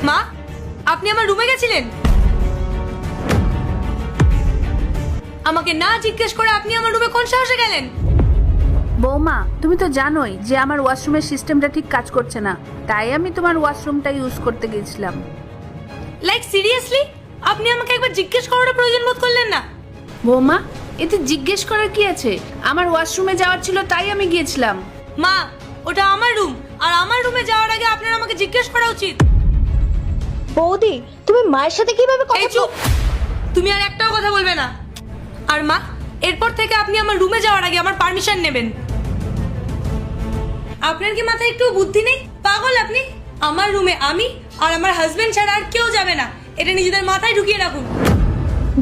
মা, আপনি আমার রুমে গেছিলেন? আমাকে না জিজ্ঞেস করে আপনি আমার রুমে কোন সাহসে গেলেন? বৌমা, তুমি তো জানোই যে আমার ওয়াশরুমের সিস্টেমটা ঠিক কাজ করছে না, তাই আমি তোমার ওয়াশরুমটা ইউজ করতে গেছিলাম। লাইক সিরিয়াসলি, আপনি আমাকে একবার জিজ্ঞেস করার প্রয়োজন বোধ করলেন না? বৌমা, এতে জিজ্ঞেস করার কি আছে? আমার ওয়াশরুমে যাওয়ার ছিল তাই আমি গিয়েছিলাম। মা, ওটা আমার রুম, আর আমার রুমে যাওয়ার আগে আপনার আমাকে জিজ্ঞেস করা উচিত। বৌদি, তুমি মায়ের সাথে কিভাবে এই চুপ, তুমি আর একটাও কথা বলবে না। আর মা, এরপর থেকে আপনি আমার রুমে যাওয়ার আগে আমার পারমিশন নেবেন। আপনার কি মাথায় একটু বুদ্ধি নেই? পাগল আপনি? আমার রুমে আমি আর আমার হাজবেন্ড ছাড়া আর কেউ যাবে না, এটা নিজেদের মাথায় ঢুকিয়ে রাখুন।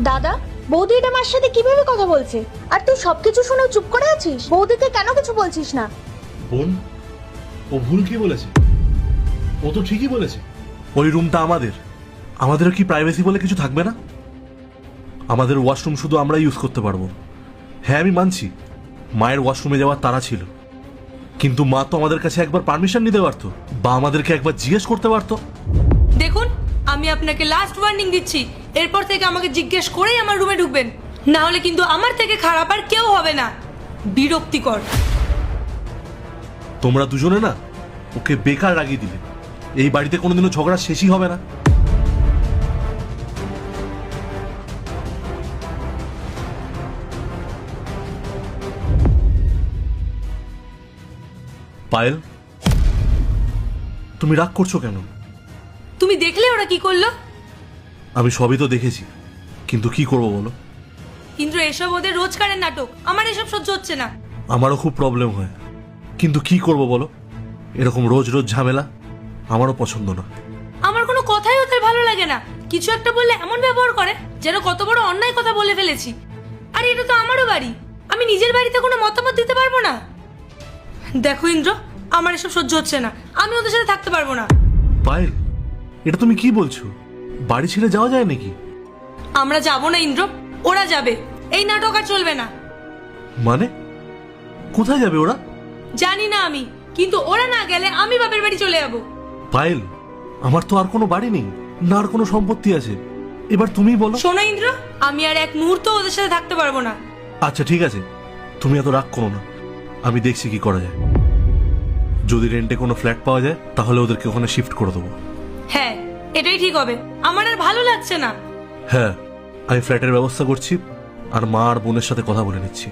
দাদা, বৌদি এটা মার সাথে কিভাবে কথা বলছে? আর তুই সবকিছু শুনে চুপ করে আছিস? বৌদিকে কেন কিছু বলছিস না? বোন, ও ভুল কি বলেছে? ও তো ঠিকই বলেছে। ওই রুমটা আমাদের কি প্রাইভেসি বলে কিছু থাকবে না? আমাদের ওয়াশরুম শুধু আমরা ইউজ করতে পারবো। হ্যাঁ, আমি মানছি মায়ের ওয়াশরুমে যাওয়ার তাড়া ছিল, কিন্তু মা তো আমাদের কাছে একবার পারমিশন নিতে পারতো, বা আমাদেরকে একবার জিজ্ঞেস করতে পারতো। দেখুন, আমি আপনাকে লাস্ট ওয়ার্নিং দিচ্ছি, এরপর থেকে আমাকে জিজ্ঞেস করেই আমার রুমে ঢুকবেন, না হলে কিন্তু আমার থেকে খারাপ আর কেউ হবে না। বিরক্তিকর। তোমরা দুজনে না ওকে বেকার রাগিয়ে দিলে। এই বাড়িতে কোনোদিনও ঝগড়া শেষই হবে না। পায়েল, তুমি রাগ করছো কেন? তুমি দেখলে ওরা কি করলো? আমি সবই তো দেখেছি, কিন্তু কি করবো বলো? কিন্তু এসব ওদের রোজকারের নাটক, আমার এসব সহ্য হচ্ছে না। আমারও খুব প্রবলেম হয়, কিন্তু কি করবো বলো? এরকম রোজ রোজ ঝামেলা আমারও পছন্দ না। আমার কোনো কথাই ওদের ভালো লাগে না। কিছু একটা বললে এমন ব্যবহার করে যেন কত বড় অন্যায় কথা বলে ফেলেছি। আর এটা তো আমারও বাড়ি, আমি নিজের বাড়িতে কোনো মতামত দিতে পারবো না? দেখো ইন্দ্র, আমার এসব সহ্য হচ্ছে না, আমি ওদের সাথে থাকতে পারবো না। পায়েল, এটা তুমি কি বলছো? বাড়ি ছেড়ে যাওয়া যায় নাকি? আমরা যাবো না ইন্দ্র, ওরা যাবে। এই নাটক আর চলবে না। মানে কোথায় যাবে ওরা? জানি না আমি, কিন্তু ওরা না গেলে আমি বাপের বাড়ি চলে যাবো। পায়েল, আমার তো আর কোনো বাড়ি নেই, না আর কোনো সম্পত্তি আছে। এবার তুমি বলো। শোনো ইন্দ্র, আমি আর এক মুহূর্ত ওদের সাথে থাকতে পারবো না। আচ্ছা ঠিক আছে, তুমি এত রাগ করো না, আমি দেখছি কি করা যায়। যদি রেন্টে কোনো ফ্ল্যাট পাওয়া যায় তাহলে ওদেরকে ওখানে শিফট করে দেবো। হ্যাঁ, এটাই ঠিক হবে, আমার আর ভালো লাগছে না। হ্যাঁ, আমি ফ্ল্যাটের ব্যবস্থা করছি, আর মা আর বোনের সাথে কথা বলে নিচ্ছি।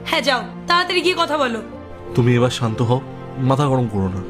হ্যাঁ যাও, তাড়াতাড়ি গিয়ে কথা বলো। তুমি এবার শান্ত হও, মাথা গরম করো না।